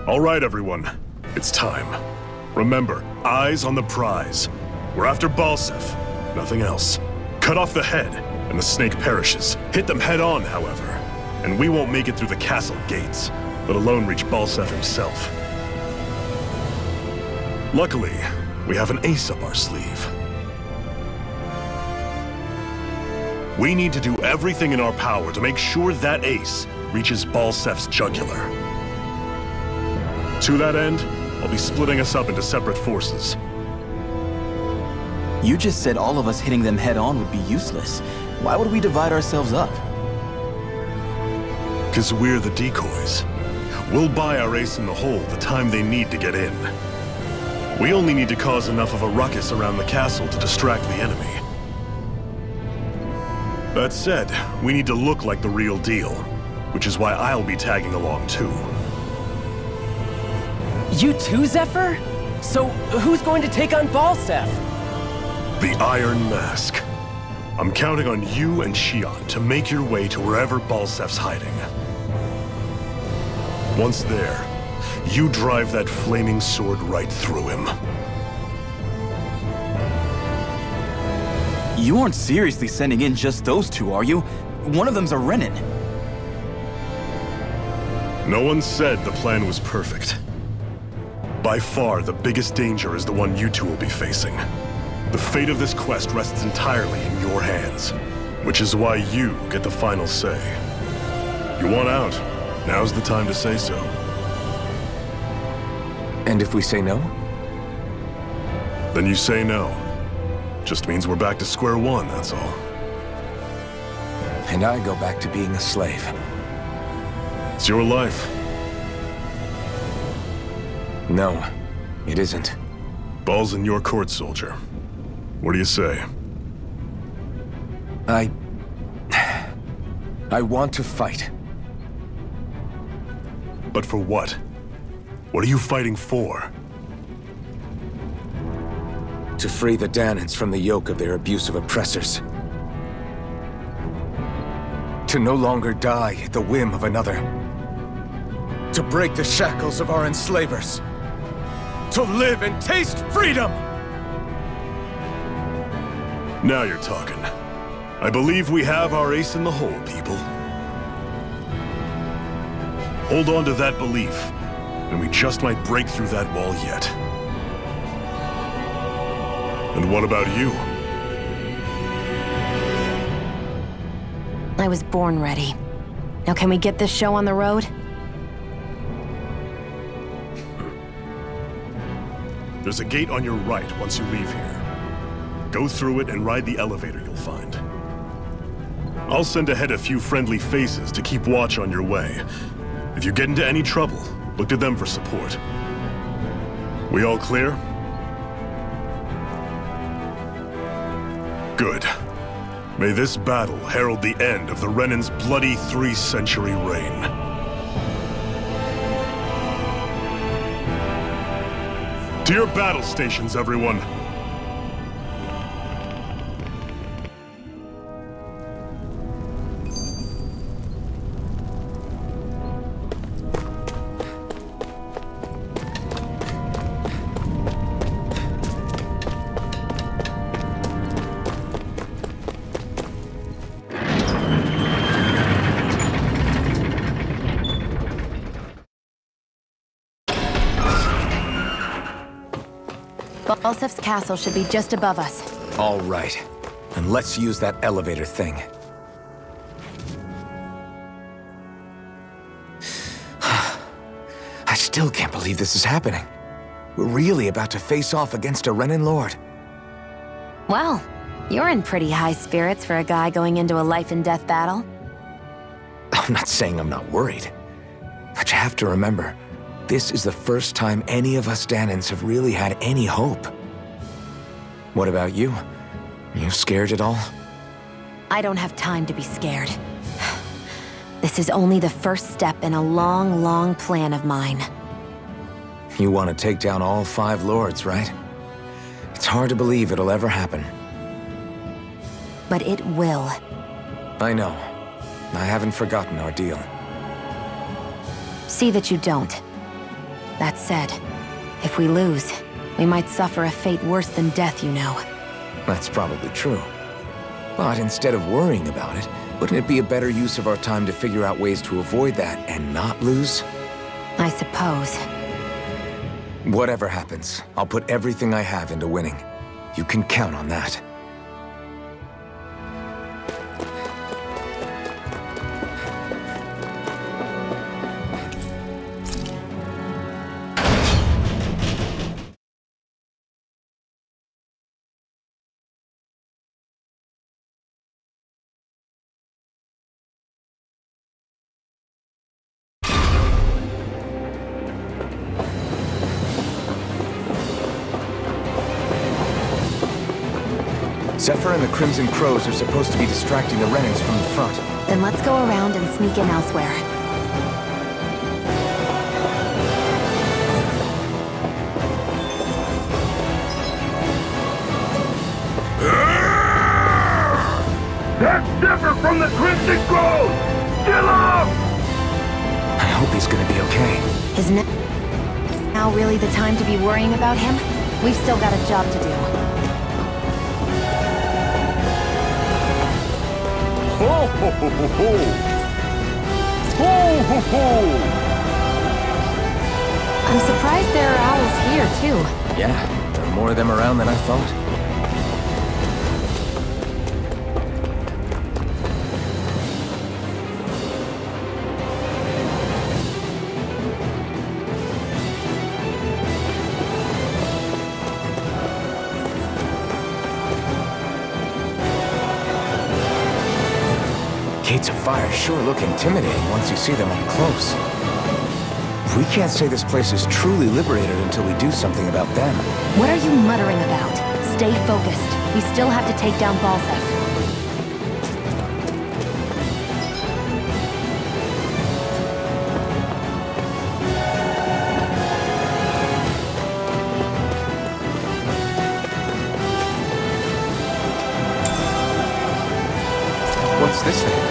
All right, everyone. It's time. Remember, eyes on the prize. We're after Balseph. Nothing else. Cut off the head, and the snake perishes. Hit them head on, however. And we won't make it through the castle gates, let alone reach Balseph himself. Luckily, we have an ace up our sleeve. We need to do everything in our power to make sure that ace reaches Balseph's jugular. To that end, I'll be splitting us up into separate forces. You just said all of us hitting them head-on would be useless. Why would we divide ourselves up? Because we're the decoys. We'll buy our ace in the hole the time they need to get in. We only need to cause enough of a ruckus around the castle to distract the enemy. That said, we need to look like the real deal, which is why I'll be tagging along too. You too, Zephyr? So, who's going to take on Balseph? The Iron Mask. I'm counting on you and Xion to make your way to wherever Balseph's hiding. Once there, you drive that flaming sword right through him. You aren't seriously sending in just those two, are you? One of them's a Renan. No one said the plan was perfect. By far, the biggest danger is the one you two will be facing. The fate of this quest rests entirely in your hands, which is why you get the final say. You want out, now's the time to say so. And if we say no? Then you say no. Just means we're back to square one, that's all. And I go back to being a slave. It's your life. No, it isn't. Ball's in your court, soldier. What do you say? I want to fight. But for what? What are you fighting for? To free the Dahnans from the yoke of their abusive oppressors. To no longer die at the whim of another. To break the shackles of our enslavers. To live and taste freedom! Now you're talking. I believe we have our ace in the hole, people. Hold on to that belief, and we just might break through that wall yet. And what about you? I was born ready. Now can we get this show on the road? There's a gate on your right once you leave here. Go through it and ride the elevator you'll find. I'll send ahead a few friendly faces to keep watch on your way. If you get into any trouble, look to them for support. We all clear? Good. May this battle herald the end of the Renan's bloody 3-century reign. To your battle stations, everyone! Balseph's castle should be just above us. All right. And let's use that elevator thing. I still can't believe this is happening. We're really about to face off against a Renan Lord. Well, you're in pretty high spirits for a guy going into a life-and-death battle. I'm not saying I'm not worried. But you have to remember, this is the first time any of us Dahnans have really had any hope. What about you? You scared at all? I don't have time to be scared. This is only the first step in a long, long plan of mine. You want to take down all 5 lords, right? It's hard to believe it'll ever happen. But it will. I know. I haven't forgotten our deal. See that you don't. That said, if we lose, we might suffer a fate worse than death, you know. That's probably true. But instead of worrying about it, wouldn't it be a better use of our time to figure out ways to avoid that and not lose? I suppose. Whatever happens, I'll put everything I have into winning. You can count on that. Zephyr and the Crimson Crows are supposed to be distracting the Renans from the front. Then let's go around and sneak in elsewhere. That's Zephyr from the Crimson Crows! Kill him! I hope he's gonna be okay. Isn't it now really the time to be worrying about him? We've still got a job to do. Ho ho ho ho ho! Ho ho ho! I'm surprised there are owls here, too. Yeah, there are more of them around than I thought. Gates of fire sure look intimidating once you see them up close. We can't say this place is truly liberated until we do something about them. What are you muttering about? Stay focused. We still have to take down Balseph. What's this thing?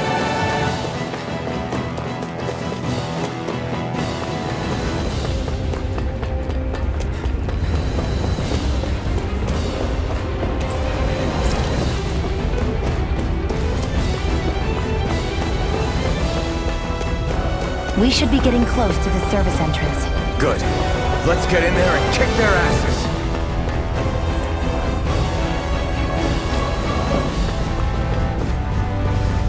We should be getting close to the service entrance. Good. Let's get in there and kick their asses.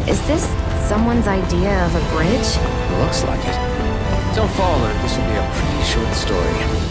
Is this someone's idea of a bridge? Looks like it. Don't fall or this will be a pretty short story.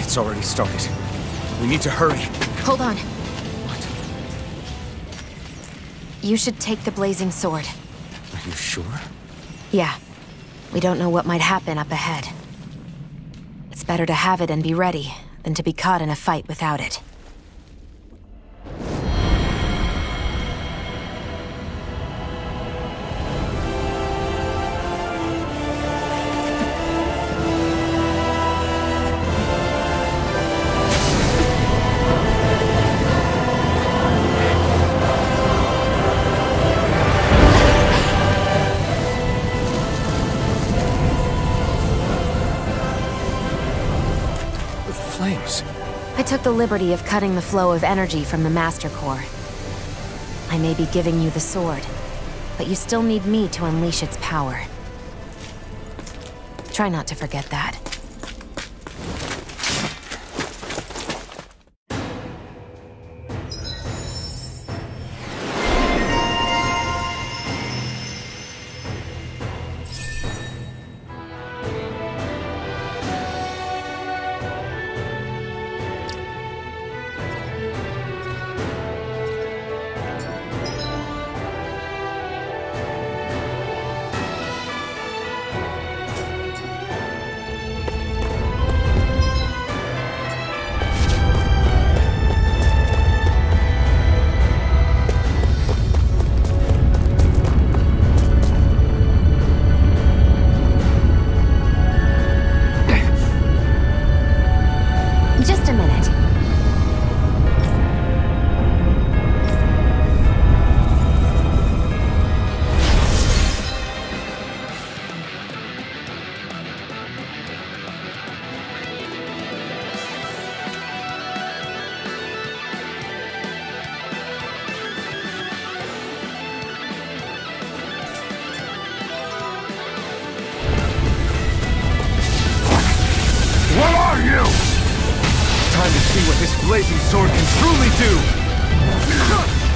It's already started. We need to hurry. Hold on. You should take the blazing sword. Are you sure? Yeah. We don't know what might happen up ahead. It's better to have it and be ready than to be caught in a fight without it. I took the liberty of cutting the flow of energy from the Master Core. I may be giving you the sword, but you still need me to unleash its power. Try not to forget that. time to see what this blazing sword can truly do!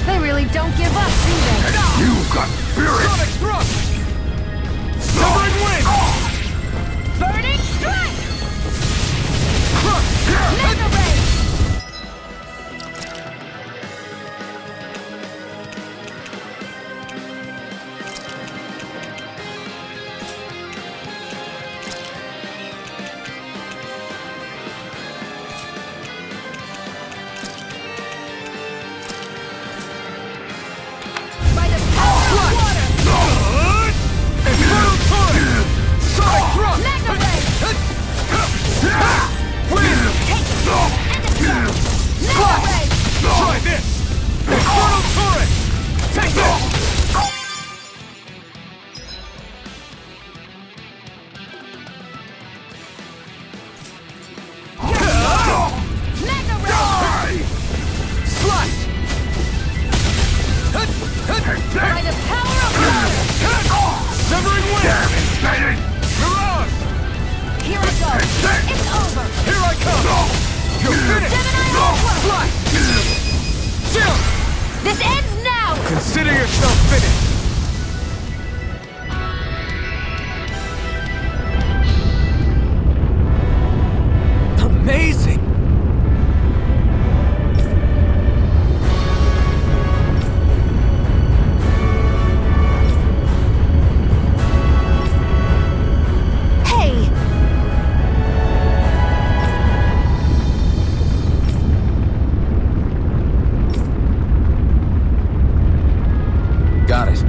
They really don't give up, do they? You got spirit! Sonic thrust! Severing wind! Burning strike! Crush! Mega ray! Try this! Infernal turret! Take this! Mega ray! Slash! By the power of water! Severing wind! Mirage! Here I go! It's over! Here I come! You're finished! Gemini Aqua! Slash! Jump! This ends now! Consider yourself finished! Amazing! Hey! Got it.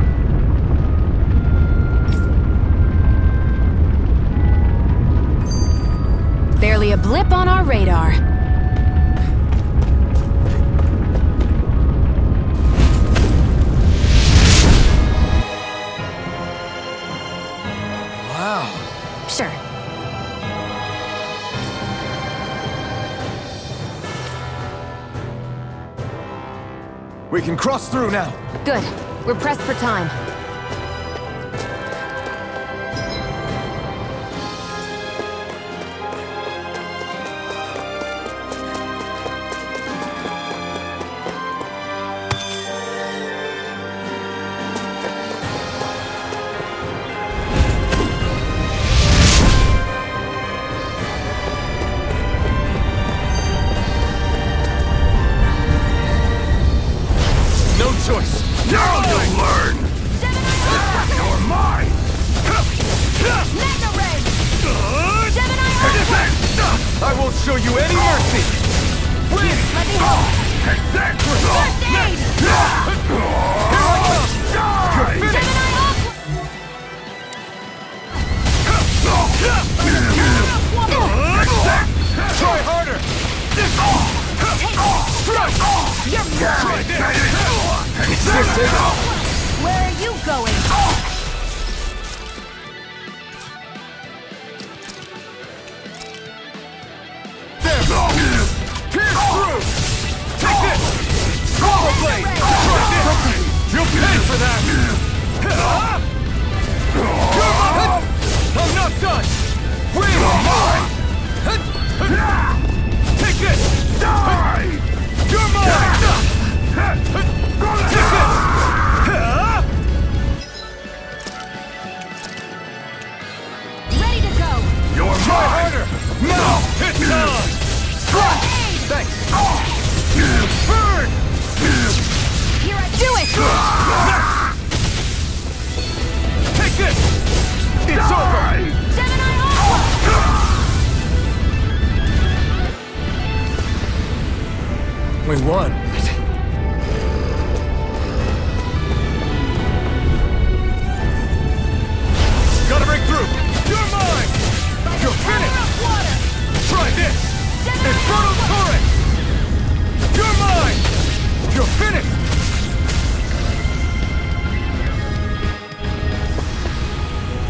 Barely a blip on our radar. Wow! Sure. We can cross through now! Good. We're pressed for time. No choice! Now you'll learn! You're mine! Mega ray! Gemini I won't show you any mercy! Win! Let me help! Take that! First aid! You're finished! Gemini Try harder! Strike! Try this! Where are you going? There! Pierce through! Take this! Swallow blade! Try this! You'll pay for that! I'm not done! Win! Take this! Die! You're mine! Take this! Ready to go! You're Try mine! harder! Now! It's time! Strike! Thanks! Burn! Here I do it! Take this! It's over! Gemini Aqua! We won. Gotta break through! You're mine! You're finished! Try this! Infernal turret! You're mine! You're finished!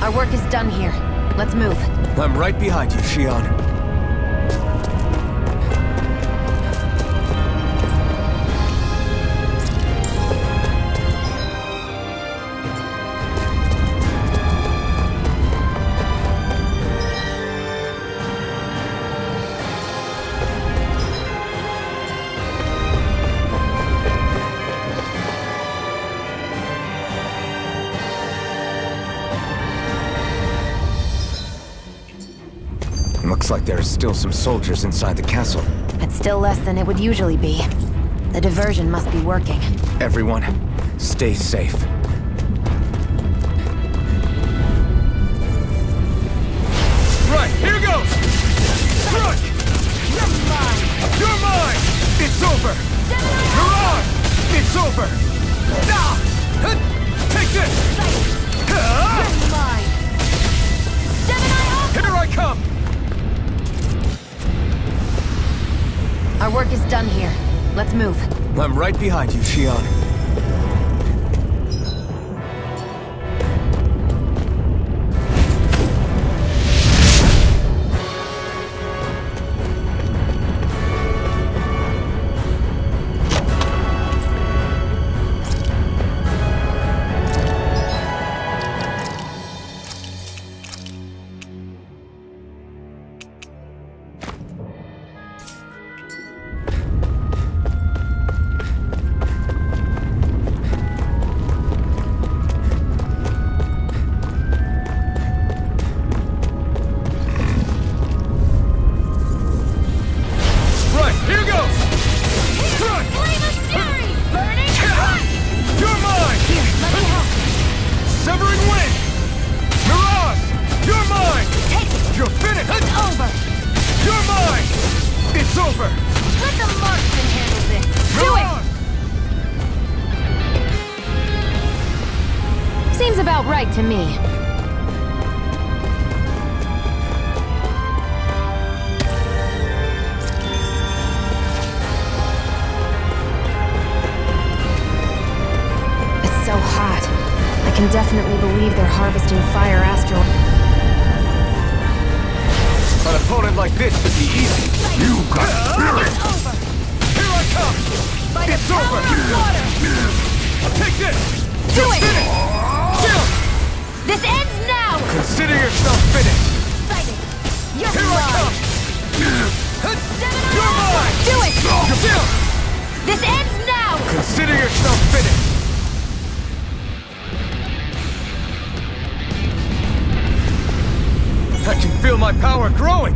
Our work is done here. Let's move. I'm right behind you, Shion. there are still some soldiers inside the castle. It's still less than it would usually be. The diversion must be working. Everyone, stay safe. Right, here goes! Crush! You're mine! You're mine! It's over! You're on! It's over! Now! Take this! You're mine! Here I come! Our work is done here. Let's move. I'm right behind you, Xion. Right to me. It's so hot. I can definitely believe they're harvesting fire astral. An opponent like this should be easy. You got spirit! It's over! Here I come! By the It's power over! of water! Take this! Do You're it! finished! Kill! This ends now! Consider yourself finished! Fighting! You're Here I mine! come! You're mine! Do it! Kill! This ends now! Consider yourself finished! I can feel my power growing!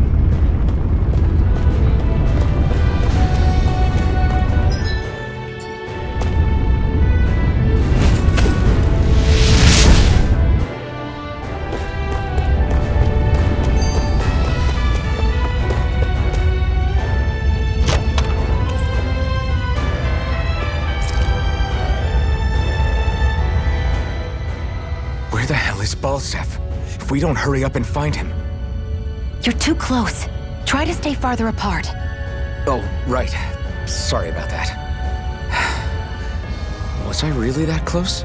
Where the hell is Balseph? If we don't hurry up and find him... You're too close. Try to stay farther apart. Oh, right. Sorry about that. Was I really that close?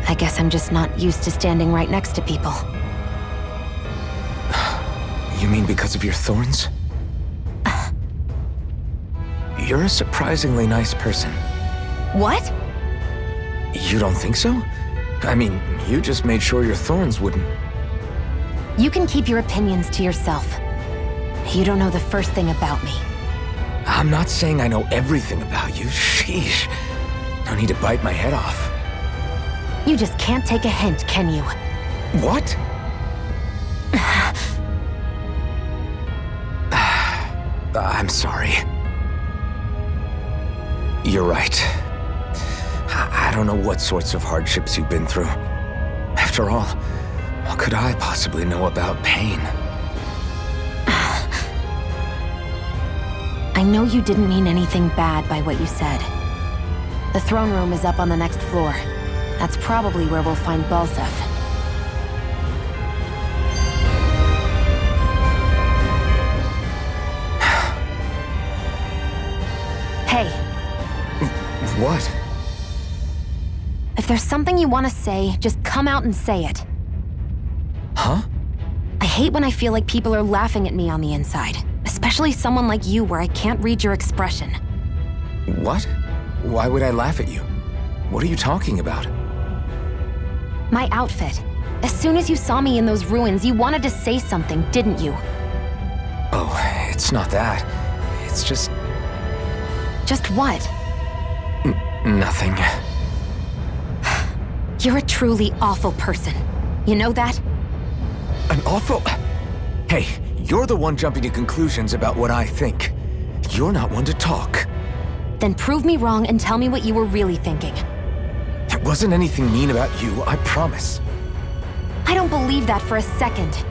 I guess I'm just not used to standing right next to people. You mean because of your thorns? You're a surprisingly nice person. What? You don't think so? I mean, you just made sure your thorns wouldn't... You can keep your opinions to yourself. You don't know the first thing about me. I'm not saying I know everything about you. Sheesh. No need to bite my head off. You just can't take a hint, can you? What? I'm sorry. You're right. I don't know what sorts of hardships you've been through. After all, what could I possibly know about pain? I know you didn't mean anything bad by what you said. The throne room is up on the next floor. That's probably where we'll find Balseph. Hey. What? If there's something you want to say, just come out and say it. Huh? I hate when I feel like people are laughing at me on the inside. Especially someone like you where I can't read your expression. What? Why would I laugh at you? What are you talking about? My outfit. As soon as you saw me in those ruins, you wanted to say something, didn't you? Oh, it's not that. It's just... Just what? Nothing. You're a truly awful person. You know that? An awful... Hey, You're the one jumping to conclusions about what I think. You're not one to talk. Then prove me wrong and tell me what you were really thinking. It wasn't anything mean about you, I promise. I don't believe that for a second.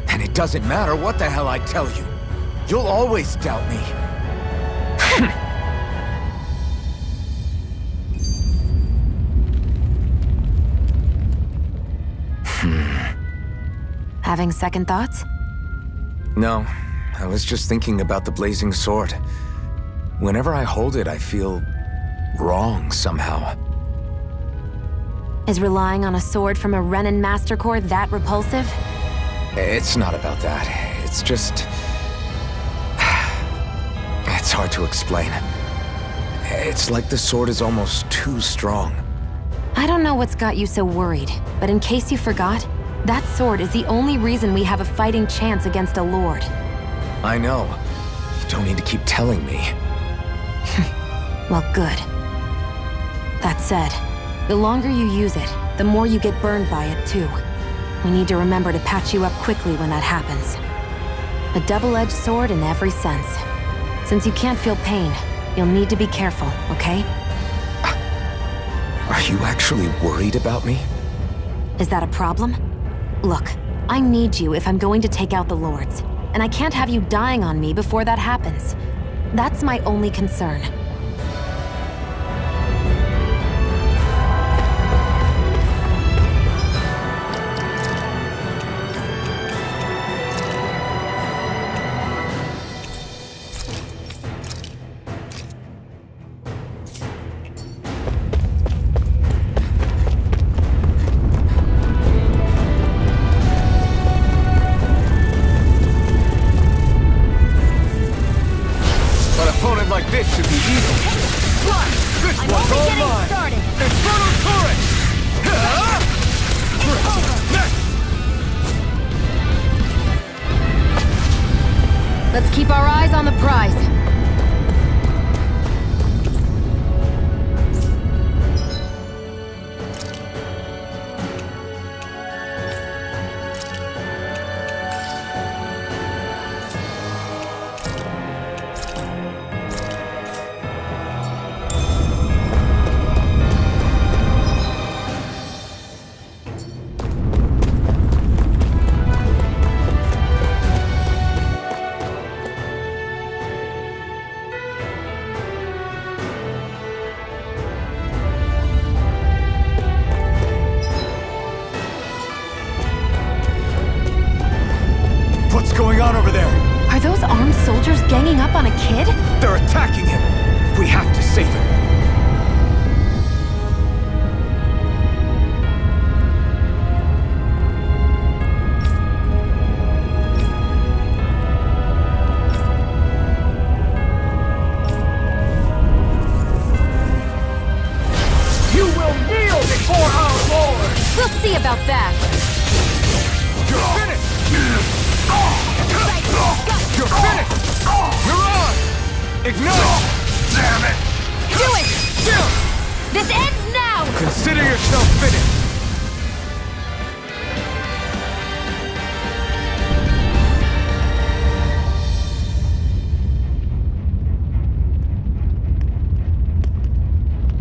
And it doesn't matter what the hell I tell you. You'll always doubt me. Having second thoughts? No, I was just thinking about the blazing sword. Whenever I hold it, I feel wrong somehow. Is relying on a sword from a Renan Master Core that repulsive? It's not about that. It's just... It's hard to explain. It's like the sword is almost too strong. I don't know what's got you so worried, but in case you forgot, that sword is the only reason we have a fighting chance against a lord. I know. You don't need to keep telling me. Well, good. That said, the longer you use it, the more you get burned by it, too. We need to remember to patch you up quickly when that happens. A double-edged sword in every sense. Since you can't feel pain, you'll need to be careful, okay? Are you actually worried about me? Is that a problem? Look, I need you if I'm going to take out the lords, and I can't have you dying on me before that happens. That's my only concern. Let's keep our eyes on the prize. What's going on over there? Are those armed soldiers ganging up on a kid? They're attacking him! We have to save him! You will kneel before our Lord! We'll see about that. You're finished! You're finished! You're on! Ignite! Damn it! Do it! This ends now! Consider yourself finished!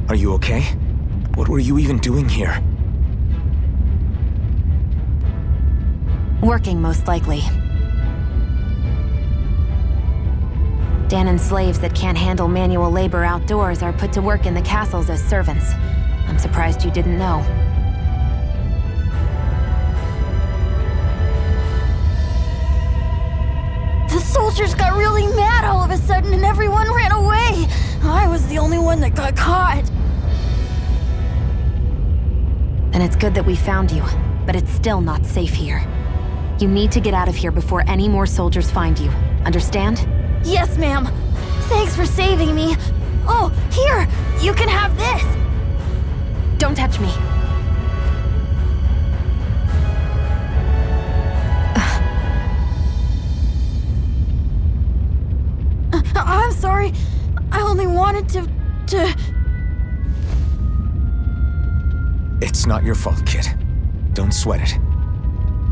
Are you okay? What were you even doing here? Working, most likely. Dahnan's slaves that can't handle manual labor outdoors are put to work in the castles as servants. I'm surprised you didn't know. The soldiers got really mad all of a sudden and everyone ran away. I was the only one that got caught. And it's good that we found you, but it's still not safe here. You need to get out of here before any more soldiers find you. Understand? Yes, ma'am. Thanks for saving me. Oh, here! You can have this! Don't touch me. I'm sorry. I only wanted to... It's not your fault, kid. Don't sweat it.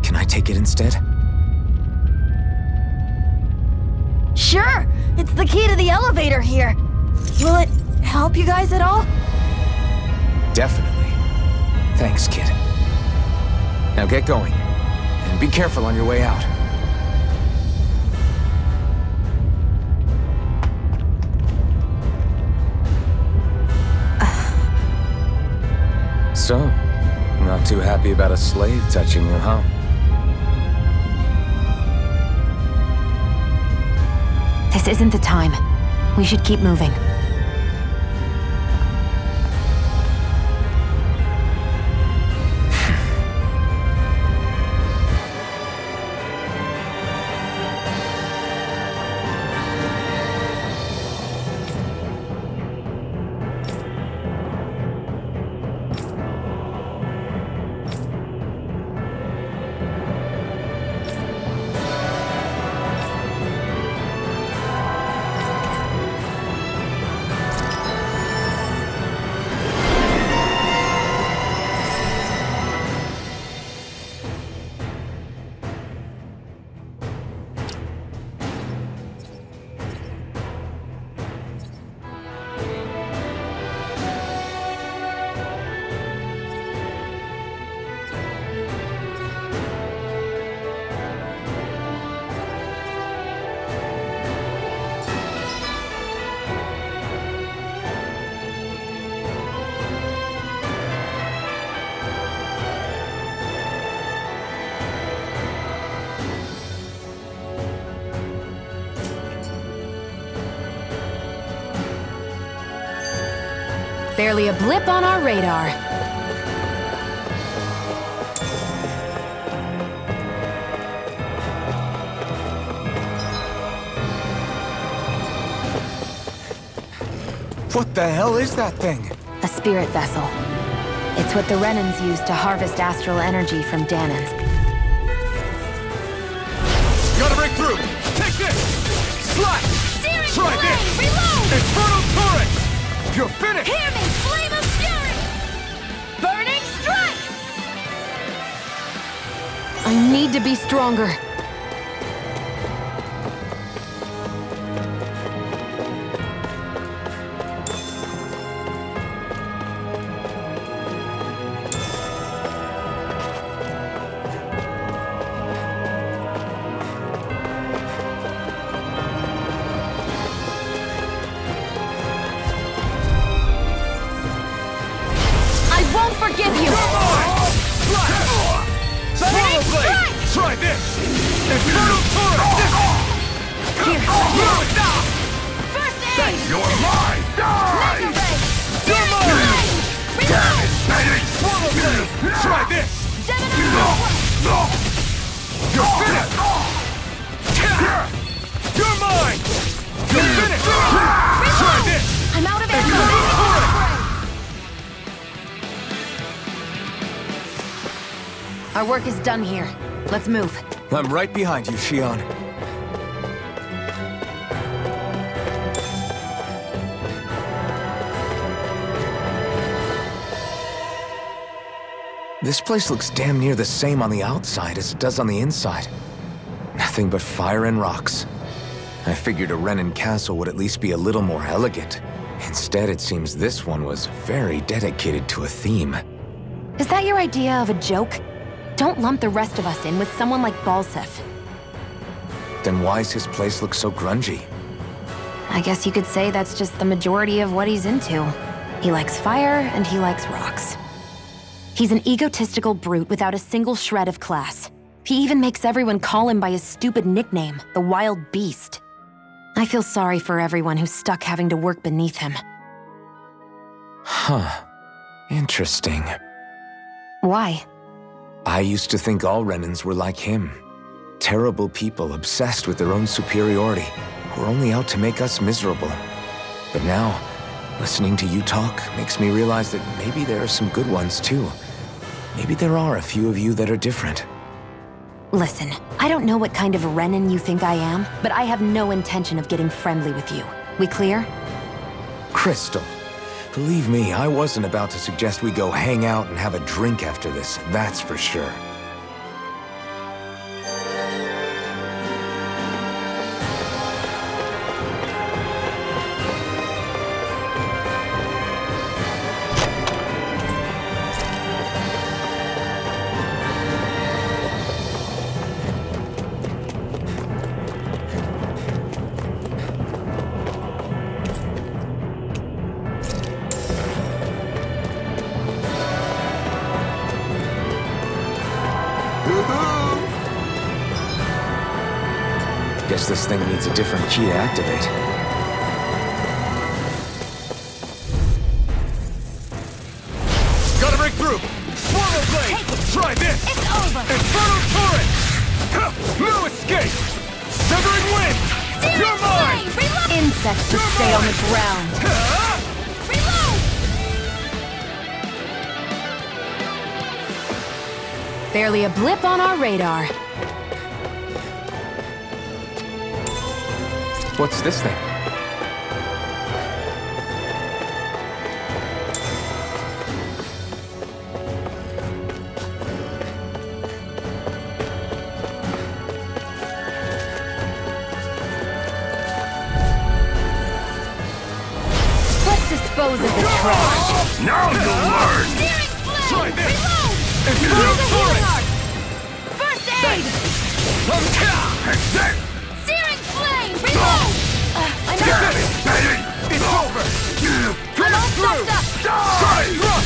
Can I take it instead? Sure, it's the key to the elevator here. Will it help you guys at all? Definitely. Thanks, kid. Now get going, and be careful on your way out. So, not too happy about a slave touching you, huh? This isn't the time. We should keep moving. Barely a blip on our radar. What the hell is that thing? A spirit vessel. It's what the Renans use to harvest astral energy from Dahnans. Gotta break through! Take this! Slash! Steering Try plane! this! Reload! Infernal turret! You're finished! Hear me! Flame of fury! Burning strike! I need to be stronger. Forgive you! Swallow blade! Try this! Infernal turret! Here! First aid! You're mine! Die! Mega ray! You're mine! Reload! Swallow blade! Try this! Gemini! You're finished! You're mine! You're finished! Try this! I'm out of Infernal ammo! turret! Our work is done here. Let's move. I'm right behind you, Shion. This place looks damn near the same on the outside as it does on the inside. Nothing but fire and rocks. I figured a Renan Castle would at least be a little more elegant. Instead, it seems this one was very dedicated to a theme. Is that your idea of a joke? Don't lump the rest of us in with someone like Balseph. Then why's his place look so grungy? I guess you could say that's just the majority of what he's into. He likes fire and he likes rocks. He's an egotistical brute without a single shred of class. He even makes everyone call him by his stupid nickname, the Wild Beast. I feel sorry for everyone who's stuck having to work beneath him. Huh. Interesting. Why? I used to think all Renans were like him. Terrible people obsessed with their own superiority, who are only out to make us miserable. But now, listening to you talk makes me realize that maybe there are some good ones too. Maybe there are a few of you that are different. Listen, I don't know what kind of Renan you think I am, but I have no intention of getting friendly with you. We clear? Crystal, believe me, I wasn't about to suggest we go hang out and have a drink after this, that's for sure. Guess this thing needs a different key to activate. Gotta break through! Swallow blade! Try this! It's over! Inferno turret! No escape! Severing wind! You're mine! Reload! Insects should stay on the ground. Reload! Barely a blip on our radar. What's this thing? Let's dispose of the trash. Now you'll learn! Steering flame! Try this! Reload! Inferno Use a turret! healing art! First aid! Steering flame! Reload! I'm out! It's over! I'm all stuffed up!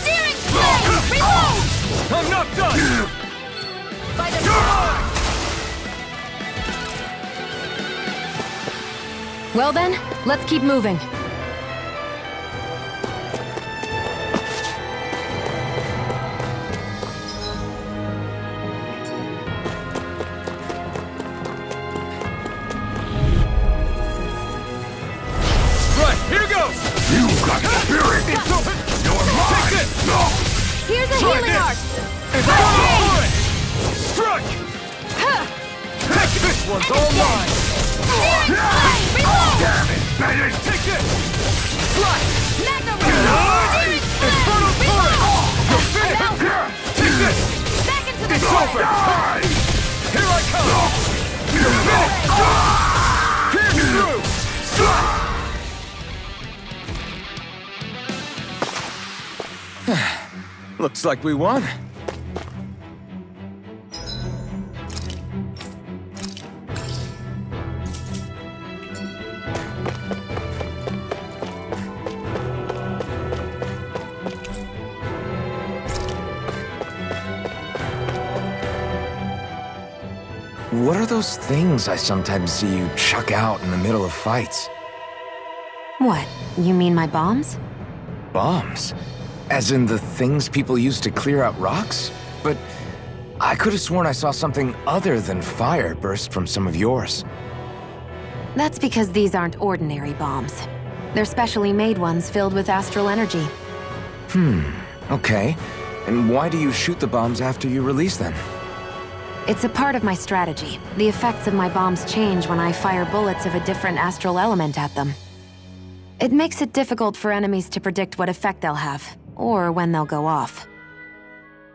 Steering flame! Reload! I'm not done! By the Well then, let's keep moving. Right, here goes! You got spirit! It's over! You're mine! Take this! Here's a Try healing this! art! Inferno turret! Strike! Take this one's all mine! Steering flame! Reload! Damn it, Bennett! Take this! Strike! Mega ray! Steering Inferno flame! turret! Reload! You're finished! Take this! Back into the It's fire! over! Here I come! You're finished! Pierce through! Looks like we won. What are those things I sometimes see you chuck out in the middle of fights? What? You mean my bombs? Bombs? As in the things people use to clear out rocks? But I could have sworn I saw something other than fire burst from some of yours. That's because these aren't ordinary bombs. They're specially made ones filled with astral energy. Okay. And why do you shoot the bombs after you release them? It's a part of my strategy. The effects of my bombs change when I fire bullets of a different astral element at them. It makes it difficult for enemies to predict what effect they'll have, or when they'll go off.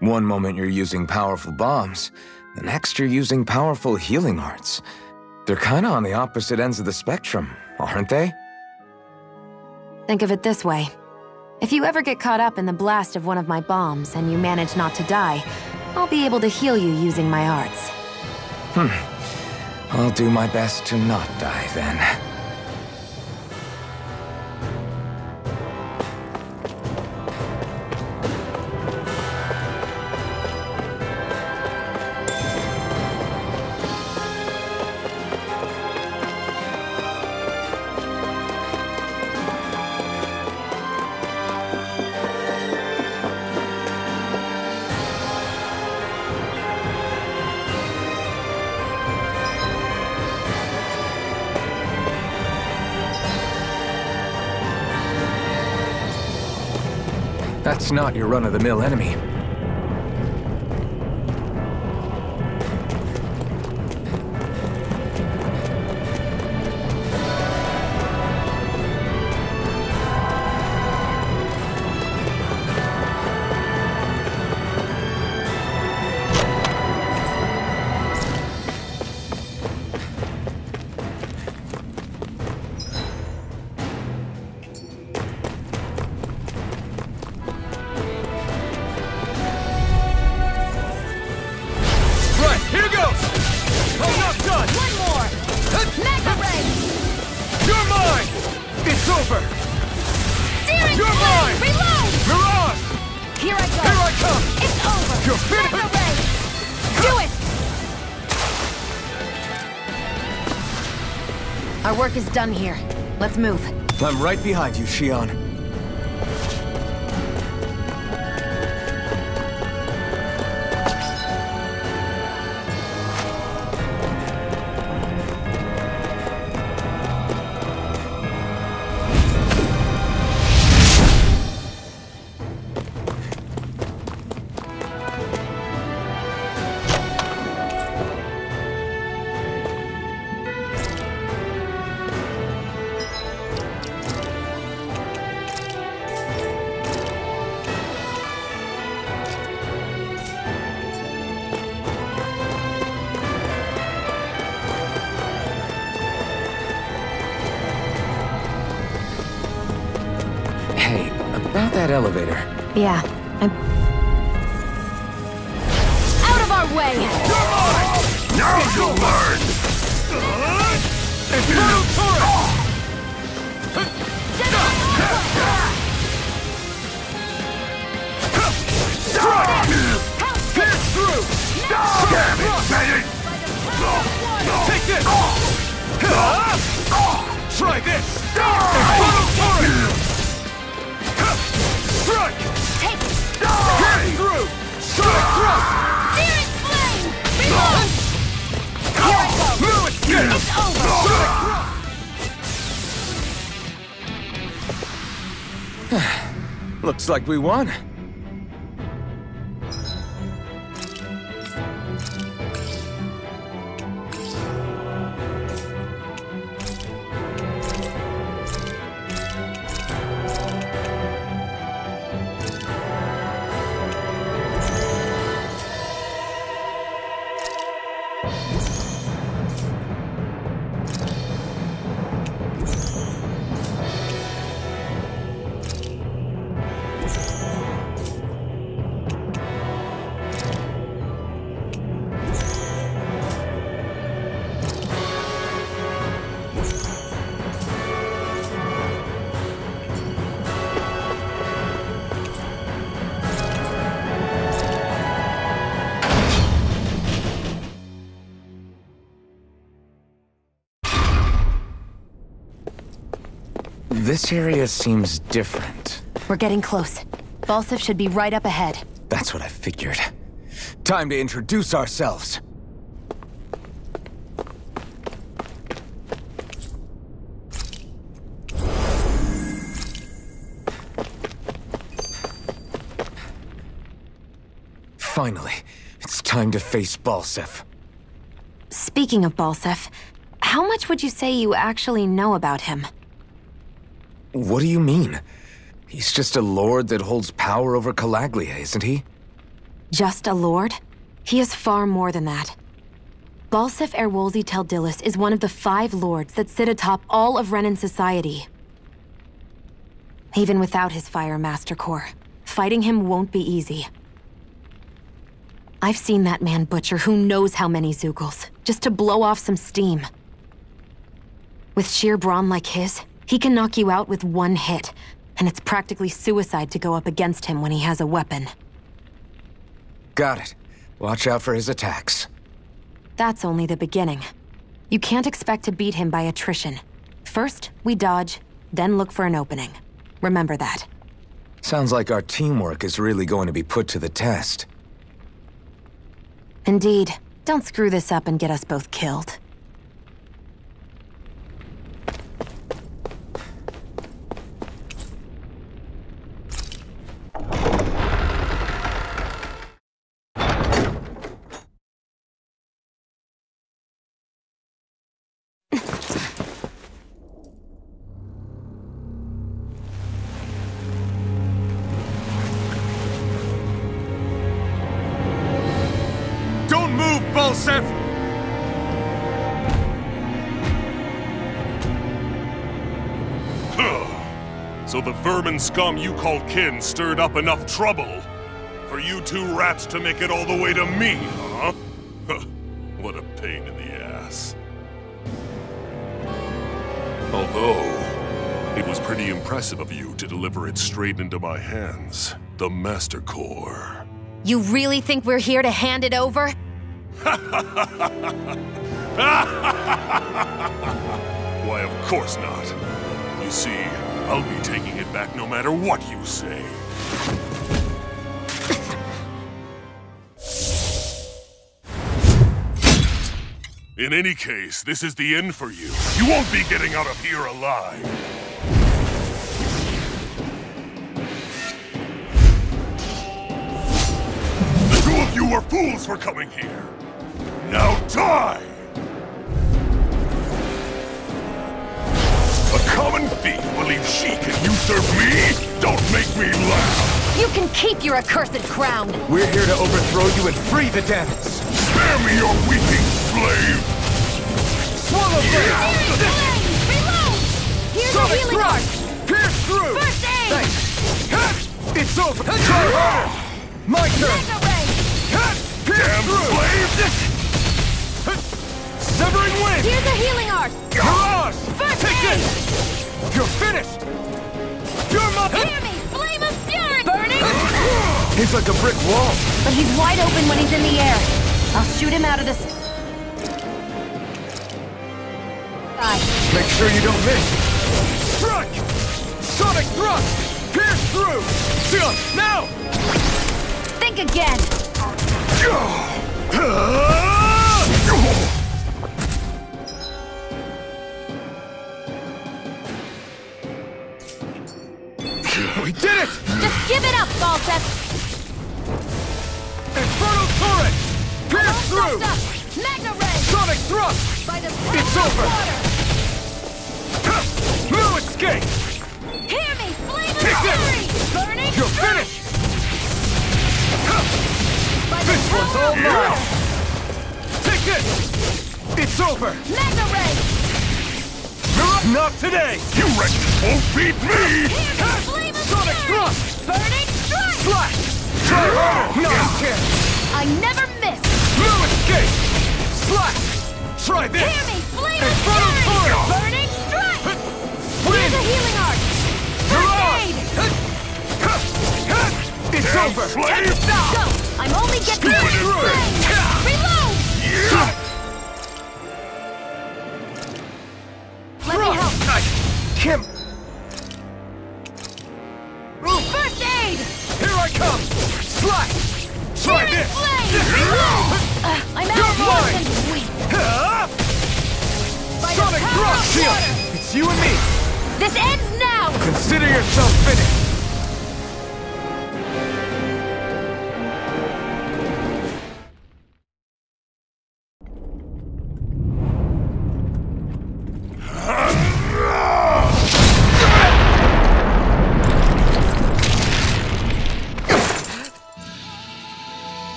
One moment you're using powerful bombs, the next you're using powerful healing arts. They're kinda on the opposite ends of the spectrum, aren't they? Think of it this way. If you ever get caught up in the blast of one of my bombs and you manage not to die, I'll be able to heal you using my arts. I'll do my best to not die then. That's not your run-of-the-mill enemy. Our work is done here. Let's move. I'm right behind you, Shion. About that elevator. Yeah, out of our way! Now you'll learn! Infernal turret! Pierce through! Damn it, Bennett! Take this! Try this! Infernal turret! Strike! Take it! Pierce through! Sonic thrust! Searing flame! Reload! Here I go! No escape! It's over! Sonic thrust! Looks like we won. This area seems different. We're getting close. Balseph should be right up ahead. That's what I figured. Time to introduce ourselves. Finally, it's time to face Balseph. Speaking of Balseph, how much would you say you actually know about him? What do you mean? He's just a lord that holds power over Calaglia, isn't he? Just a lord? He is far more than that. Balseph Erwolzi Teldilis is one of the 5 lords that sit atop all of Renan society. Even without his Fire Master Corps, fighting him won't be easy. I've seen that man butcher who knows how many Zeugles, just to blow off some steam. With sheer brawn like his, he can knock you out with one hit, and it's practically suicide to go up against him when he has a weapon. Got it. Watch out for his attacks. That's only the beginning. You can't expect to beat him by attrition. First, we dodge, then look for an opening. Remember that. Sounds like our teamwork is really going to be put to the test. Indeed. Don't screw this up and get us both killed. Balseph! So the vermin scum you call kin stirred up enough trouble for you 2 rats to make it all the way to me, huh? What a pain in the ass. Although, it was pretty impressive of you to deliver it straight into my hands, the Master Core. You really think we're here to hand it over? Why, of course not. You see, I'll be taking it back no matter what you say. In any case, this is the end for you. You won't be getting out of here alive. The two of you were fools for coming here. Now die! A common thief believes she can usurp me? Don't make me laugh! You can keep your accursed crown! We're here to overthrow you and free the Dahnans! Spare me your weeping, slave! Swallow blade! Reload! Here's a healing arc! Pierce through! First aid! Thanks! It's over! Try harder! My turn! Mega ray! Pierce Damn through! slave! Severing wind! Here's a healing arc! Mirage! First Take aid! this! You're finished! You're my... Hear me! Flame of fury! Burning! He's like a brick wall. But he's wide open when he's in the air. I'll shoot him out of the sky. Make sure you don't miss. Strike! Sonic thrust! Pierce through! Jump! Now! Think again! We did it! Just give it up, Balseph! Infernal turret! Pierce through! Magna ray! Sonic thrust! By the It's over! No escape! Hear me! Flame of Take this! fury! Burning! You're finished! By the This one's all power of mine! water! Take this! It's over! Magna ray! Not today! You wretches won't beat me! Hear me! Flame of Sonic fury! thrust! Burning strike! Slash! Try harder! No chance! I never miss! No escape! Slash! Try this! Hear me! Flame of Infernal fury! turret! Burning strike! Win! Here's a healing arc! First aid! It's Damn over! slave! Go! I'm only getting Stupid through! ruin! Reload! Let me help! Kim! First aid! Here I come! Slash! Try Fury this! flame! I'm You're out once mine! and weak! By the Sonic power thrust! of Shield! water! It's you and me! This ends now! Consider yourself finished!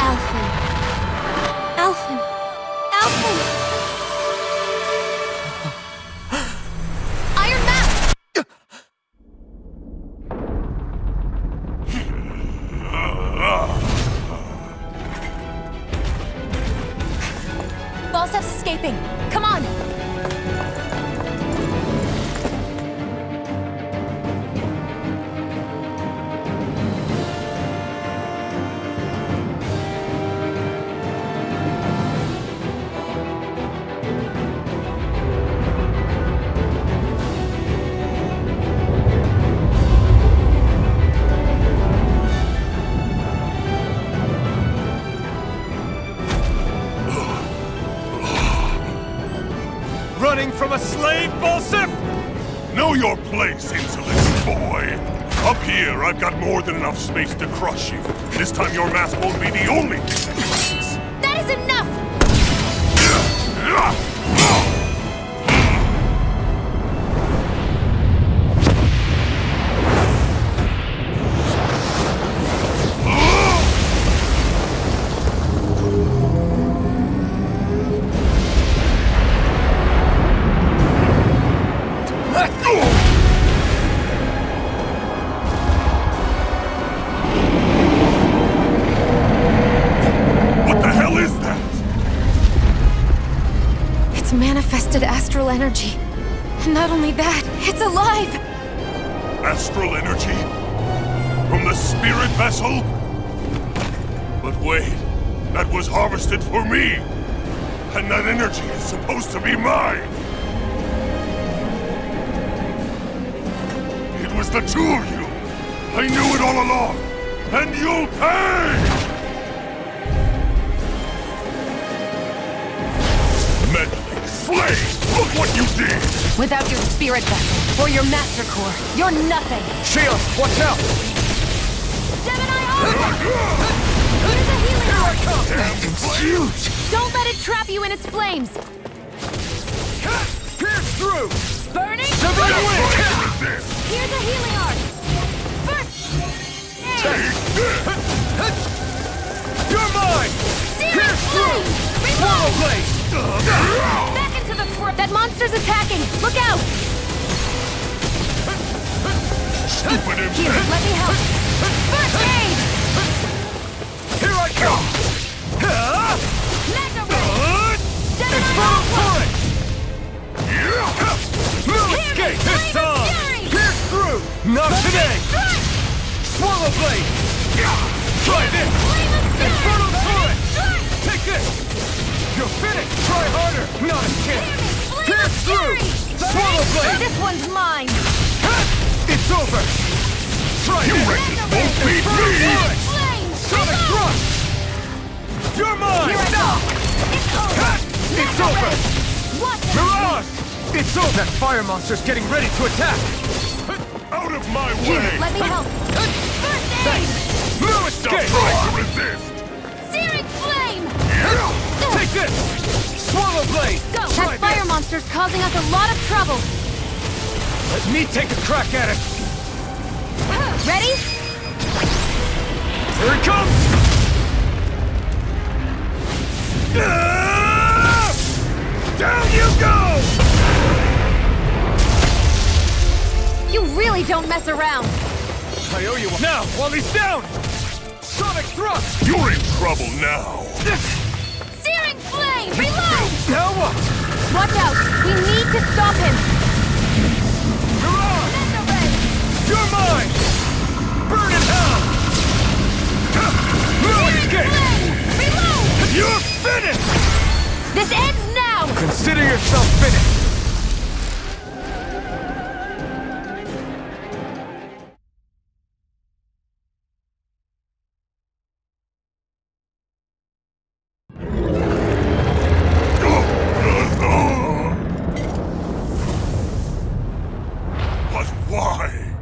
Alphen. Alphen. Alphen! Iron Mask! Balseph's escaping. Come on! Running from a slave, Balseph? Know your place, insolent boy! Up here, I've got more than enough space to crush you. This time your mask won't be the only thing that crushes. That is enough! What the hell is that? It's manifested astral energy. And not only that, it's alive! Astral energy? From the spirit vessel? But wait, that was harvested for me! And that energy is supposed to be mine! the two of you! I knew it all along! And you'll pay! Meddling slaves! Look what you did! Without your spirit vessel, or your master core, you're nothing! Shield, watch out! Gemini Armor! Here's a healing Here I arc! come! It's huge! Don't let it trap you in its flames! Pierce through! Burning! Somebody win! Here's a healing arc! First! Take this! You're mine! Pierce through! Swallow blade! Back into the front! That monster's attacking! Look out! Stupid Here, imp! let me help! First aid! Here I come! Mega Ray! Explode turret! No escape this Flame time! and fury! Pierce through! Not today! Strike! Swallow blade! Try this! Flame and fury! Infernal turret! Strike! Take this! You're finished! Try harder! Not a chance! Flame Pierce and through! fury! Swallow blade! This one's mine! It's over! Try You this! wretches won't beat Infernal me! turret! Flame! Sonic thrust! You're mine! Here I go! It's over! It's over! Watch it! Mirage! It's over! That fire monster's getting ready to attack! Out of my Here, way! let me help! First aid! No Stop escape! trying to resist! Searing flame! Take this! Swallow blade! Go! Try That fire this. monster's causing us a lot of trouble! Let me take a crack at it! Ready? Here it comes! Down you go! You really don't mess around! I owe you one. Now, while he's down! Sonic thrust! You're in trouble now! Searing flame! Reload! Now what? Watch out! We need to stop him! Mirage! Mega Ray! You're mine! Burn it down! No escape! Flame! Reload! You're finished! This ends now! Consider yourself finished! But why?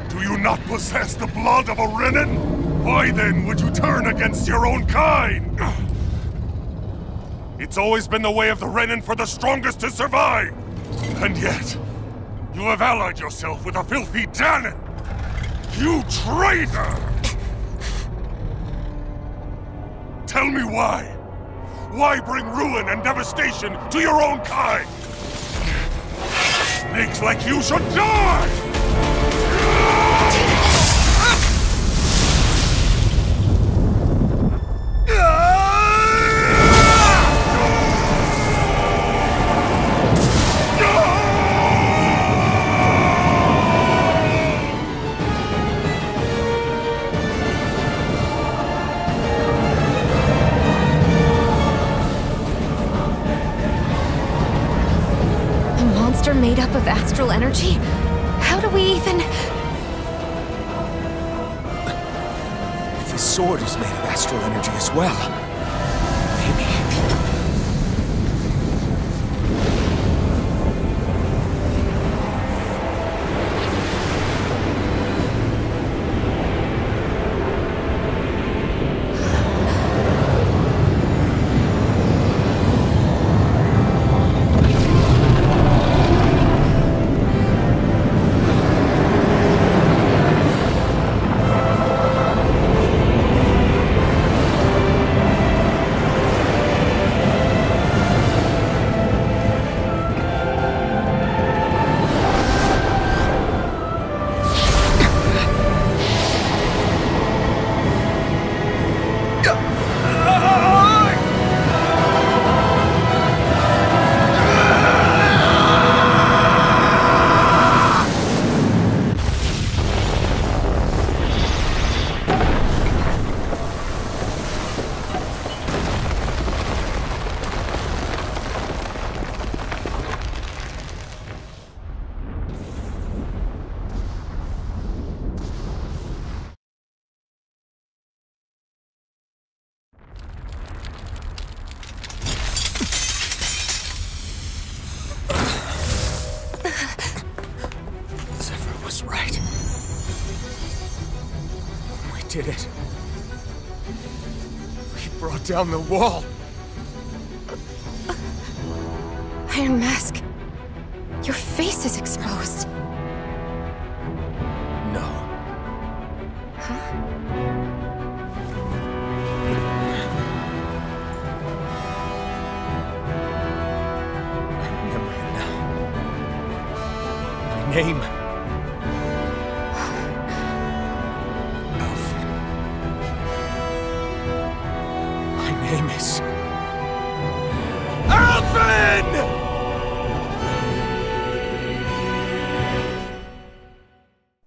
Do you not possess the blood of a Renan? Why then would you turn against your own kind? It's always been the way of the Renan for the strongest to survive! And yet, you have allied yourself with a filthy Dahna! You traitor! Tell me why? Why bring ruin and devastation to your own kind? Snakes like you should die! Made up of astral energy? How do we even... If his sword is made of astral energy as well, maybe... right. We did it. We brought down the wall. Iron Mask, your face is exposed. No. Huh? I remember it now. My name. Alphen. My name is... Alphen!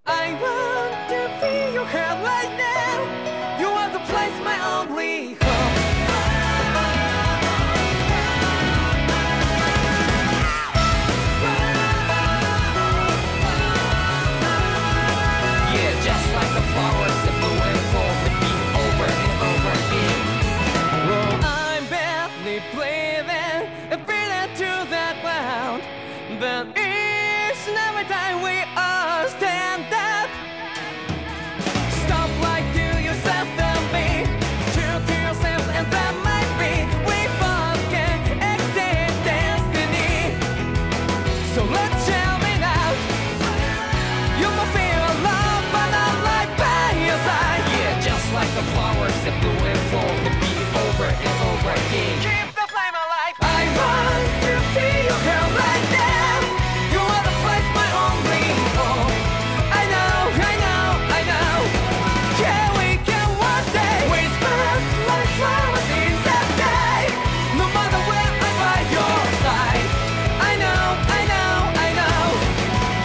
I want to feel your hair right now. You want to place my only hope. Yeah, just like the flowers that bloom and fall, repeat over and over again. Well, I'm barely breathing and breathing to the ground, but each and every time we all stand up. Stop lying to yourself and be true to yourself, and that might be we forget exit destiny. So let's shout it out. You will feel love, but I'm right by your side. Yeah, just like the flowers that bloom and fall, repeat over and over again. Keep the flame alive. I want to feel your hair right now. You want to place my only hope. I know, I know, I know. Yeah, we can one day whisper like flowers in the sky. No matter where I'm by your side. I know, I know, I know.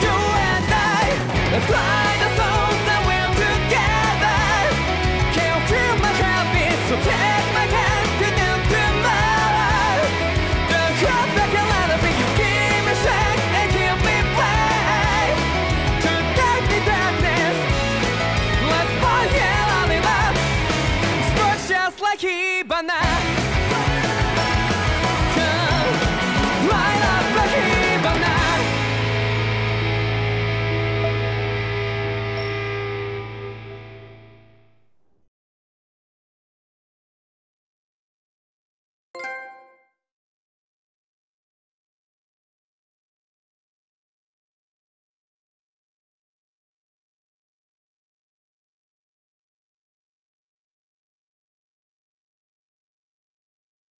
You and I, let's fly the souls that we're together. Can't feel my heartbeat, so take my hand to the tomorrow. The heart that can let it be, you give me strength and give me play. To take the darkness, let's fall here on the love. Sparks just like Hibana. Light up like Hibana.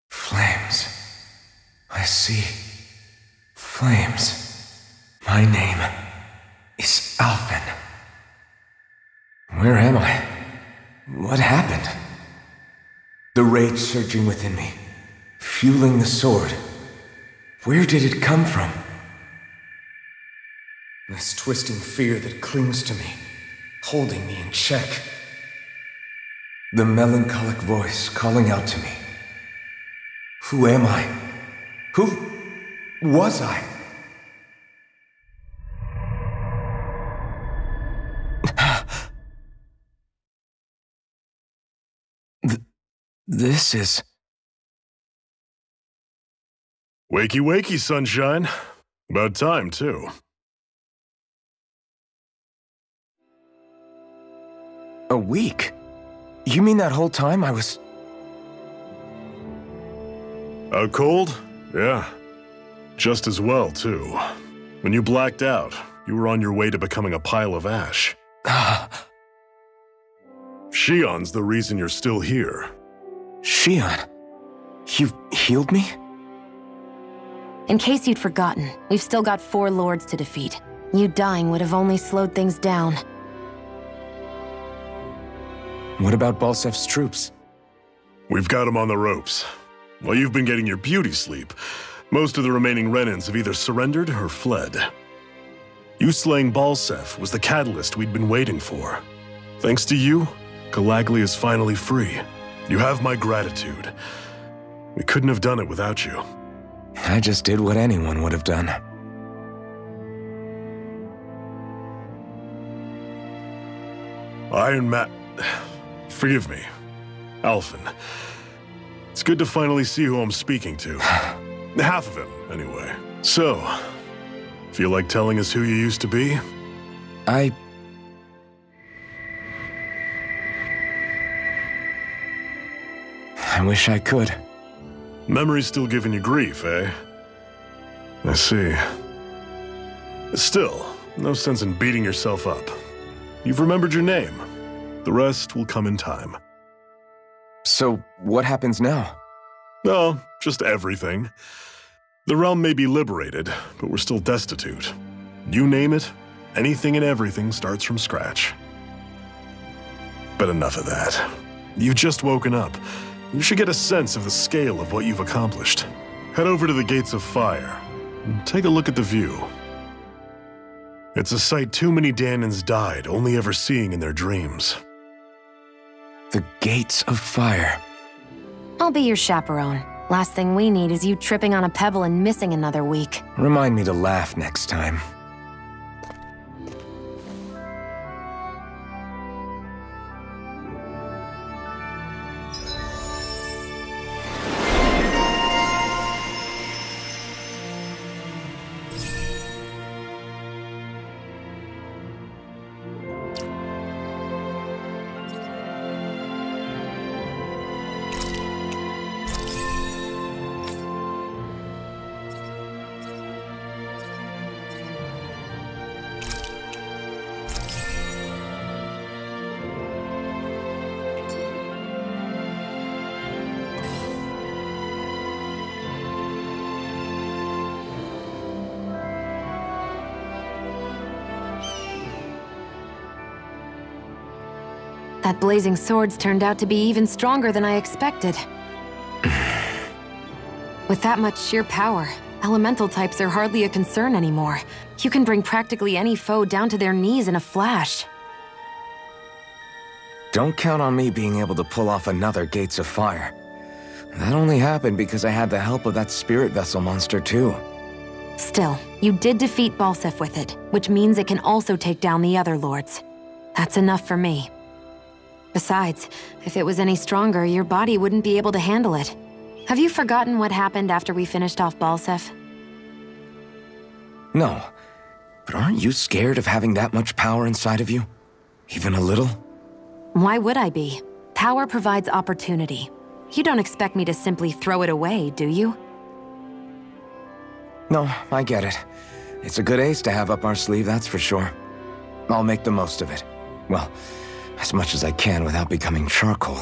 Flames. I see. Flames. My name is Alphen. Where am I? What happened? The rage surging within me, fueling the sword. Where did it come from? This twisting fear that clings to me, holding me in check. The melancholic voice calling out to me. Who am I? Who was I? This is... Wakey, wakey, sunshine. About time, too. A week? You mean that whole time I was... Out cold? Yeah. Just as well, too. When you blacked out, you were on your way to becoming a pile of ash. Shion's the reason you're still here. Shion? You healed me? In case you'd forgotten, we've still got 4 lords to defeat. You dying would have only slowed things down. What about Balseph's troops? We've got them on the ropes. While you've been getting your beauty sleep, most of the remaining Renans have either surrendered or fled. You slaying Balseph was the catalyst we'd been waiting for. Thanks to you, Galagly is finally free. You have my gratitude. We couldn't have done it without you. I just did what anyone would have done. Forgive me. Alphen. It's good to finally see who I'm speaking to. Half of him, anyway. So, feel like telling us who you used to be? I wish I could. Memory's still giving you grief, eh? I see. Still, no sense in beating yourself up. You've remembered your name. The rest will come in time. So, what happens now? Oh, just everything. The realm may be liberated, but we're still destitute. You name it, anything and everything starts from scratch. But enough of that. You've just woken up. You should get a sense of the scale of what you've accomplished. Head over to the Gates of Fire and take a look at the view. It's a sight too many Dahnans died only ever seeing in their dreams. The Gates of Fire. I'll be your chaperone. Last thing we need is you tripping on a pebble and missing another week. Remind me to laugh next time. That blazing sword's turned out to be even stronger than I expected. With that much sheer power, elemental types are hardly a concern anymore. You can bring practically any foe down to their knees in a flash. Don't count on me being able to pull off another Gates of Fire. That only happened because I had the help of that spirit vessel monster too. Still, you did defeat Balseph with it, which means it can also take down the other lords. That's enough for me. Besides, if it was any stronger, your body wouldn't be able to handle it. Have you forgotten what happened after we finished off Balseph? No, but aren't you scared of having that much power inside of you? Even a little? Why would I be? Power provides opportunity. You don't expect me to simply throw it away, do you? No, I get it. It's a good ace to have up our sleeve, that's for sure. I'll make the most of it. Well, as much as I can without becoming charcoal.